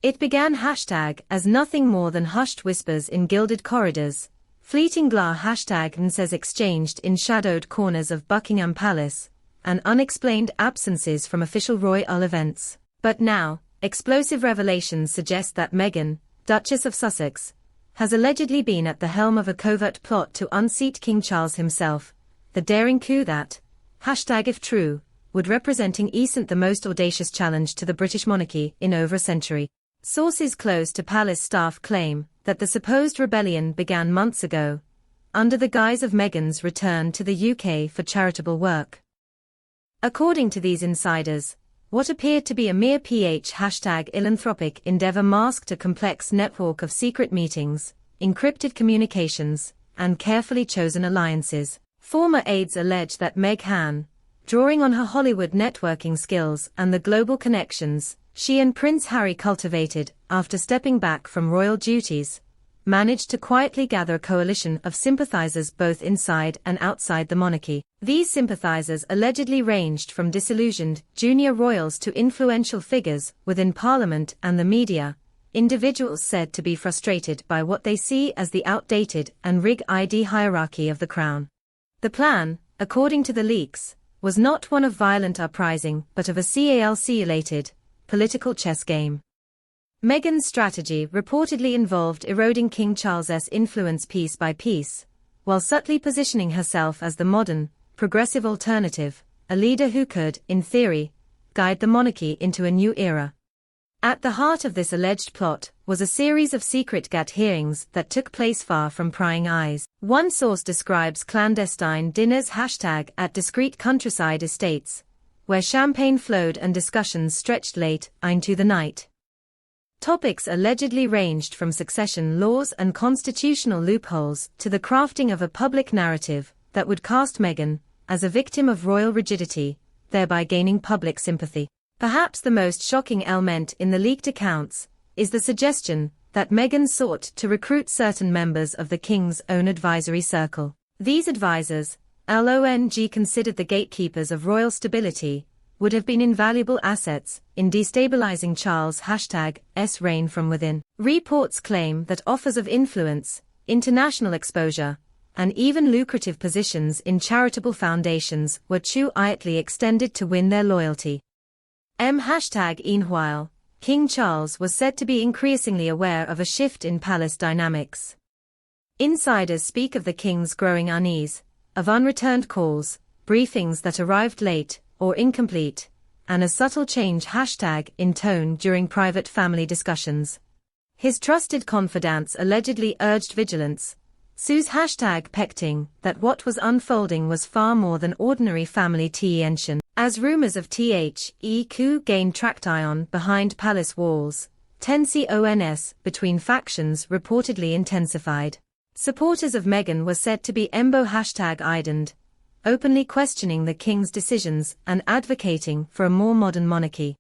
It began as nothing more than hushed whispers in gilded corridors, fleeting #nsays exchanged in shadowed corners of Buckingham Palace, and unexplained absences from official royal events. But now, explosive revelations suggest that Meghan, Duchess of Sussex, has allegedly been at the helm of a covert plot to unseat King Charles himself, the daring coup that, #if true, would representing the most audacious challenge to the British monarchy in over a century. Sources close to palace staff claim that the supposed rebellion began months ago, under the guise of Meghan's return to the UK for charitable work. According to these insiders, what appeared to be a mere philanthropic endeavor masked a complex network of secret meetings, encrypted communications, and carefully chosen alliances. Former aides allege that Meghan, drawing on her Hollywood networking skills and the global connections she and Prince Harry cultivated after stepping back from royal duties, managed to quietly gather a coalition of sympathizers both inside and outside the monarchy. These sympathizers allegedly ranged from disillusioned junior royals to influential figures within Parliament and the media, individuals said to be frustrated by what they see as the outdated and rigged hierarchy of the crown. The plan, according to the leaks, was not one of violent uprising but of a calculated, political chess game. Meghan's strategy reportedly involved eroding King Charles's influence piece by piece, while subtly positioning herself as the modern, progressive alternative, a leader who could, in theory, guide the monarchy into a new era. At the heart of this alleged plot was a series of secret hearings that took place far from prying eyes. One source describes clandestine dinners #at discreet countryside estates, where champagne flowed and discussions stretched late into the night. Topics allegedly ranged from succession laws and constitutional loopholes to the crafting of a public narrative that would cast Meghan as a victim of royal rigidity, thereby gaining public sympathy. Perhaps the most shocking element in the leaked accounts is the suggestion that Meghan sought to recruit certain members of the king's own advisory circle. These advisors, considered the gatekeepers of royal stability, would have been invaluable assets in destabilizing Charles' reign from within. Reports claim that offers of influence, international exposure, and even lucrative positions in charitable foundations were quietly extended to win their loyalty. Meanwhile, King Charles was said to be increasingly aware of a shift in palace dynamics. Insiders speak of the king's growing unease, of unreturned calls, briefings that arrived late or incomplete, and a subtle change in tone during private family discussions. His trusted confidants allegedly urged vigilance, Sue's #pecting that what was unfolding was far more than ordinary family tension. As rumors of coup gained traction behind palace walls, tensions between factions reportedly intensified. Supporters of Meghan were said to be #ident, openly questioning the king's decisions and advocating for a more modern monarchy.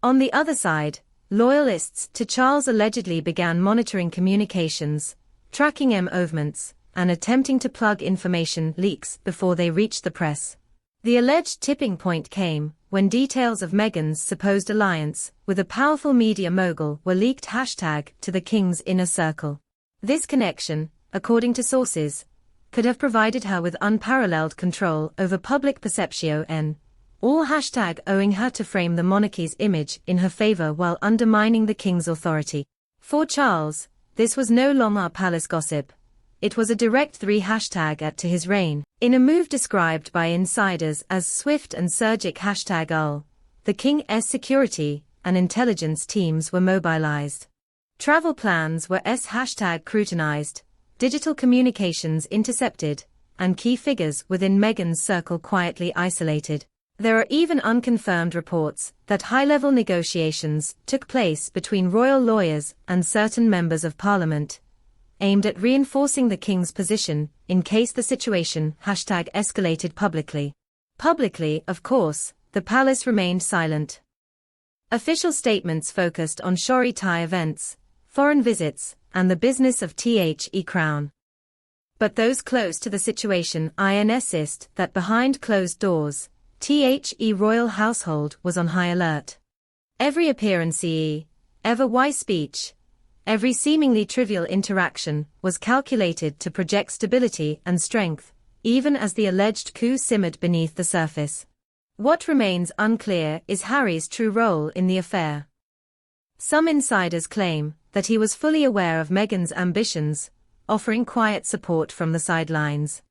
On the other side, loyalists to Charles allegedly began monitoring communications, tracking movements, and attempting to plug information leaks before they reached the press. The alleged tipping point came when details of Meghan's supposed alliance with a powerful media mogul were leaked to the king's inner circle. This connection, according to sources, could have provided her with unparalleled control over public perception, all owing her to frame the monarchy's image in her favor while undermining the king's authority. For Charles, this was no longer palace gossip. It was a direct #at to his reign. In a move described by insiders as swift and surgic the king's security and intelligence teams were mobilized. Travel plans were scrutinized, digital communications intercepted, and key figures within Meghan's circle quietly isolated. There are even unconfirmed reports that high-level negotiations took place between royal lawyers and certain members of parliament, aimed at reinforcing the king's position in case the situation escalated publicly. Publicly, of course, the palace remained silent. Official statements focused on charity events, foreign visits, and the business of the crown. But those close to the situation insist that behind closed doors, the royal household was on high alert. Every appearance ever-wise speech. Every seemingly trivial interaction was calculated to project stability and strength, even as the alleged coup simmered beneath the surface. What remains unclear is Harry's true role in the affair. Some insiders claim that he was fully aware of Meghan's ambitions, offering quiet support from the sidelines.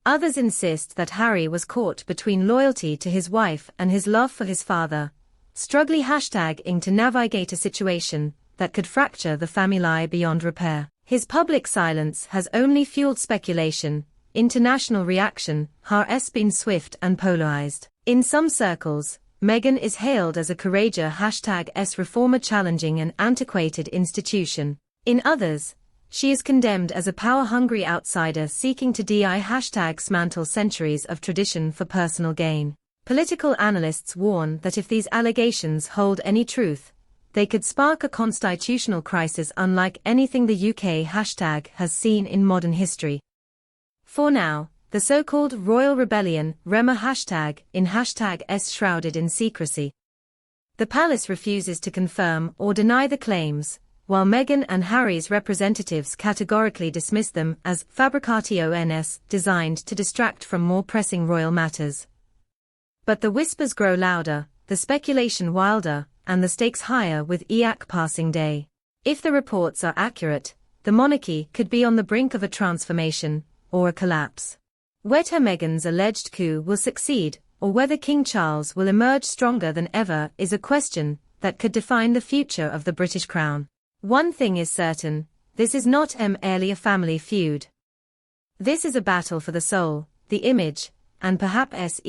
Others insist that Harry was caught between loyalty to his wife and his love for his father, struggling to navigate a situation that could fracture the family beyond repair. His public silence has only fueled speculation. International reaction has been swift and polarized. In some circles, Meghan is hailed as a courageous reformer challenging an antiquated institution. In others, she is condemned as a power-hungry outsider seeking to dismantle centuries of tradition for personal gain. Political analysts warn that if these allegations hold any truth, they could spark a constitutional crisis unlike anything the UK has seen in modern history. For now, the so-called Royal Rebellion is shrouded in secrecy. The palace refuses to confirm or deny the claims, while Meghan and Harry's representatives categorically dismiss them as fabrications designed to distract from more pressing royal matters. But the whispers grow louder, the speculation wilder, and the stakes higher with each passing day. If the reports are accurate, the monarchy could be on the brink of a transformation, or a collapse. Whether Meghan's alleged coup will succeed, or whether King Charles will emerge stronger than ever, is a question that could define the future of the British crown. One thing is certain, this is not merely a family feud. This is a battle for the soul, the image, and perhaps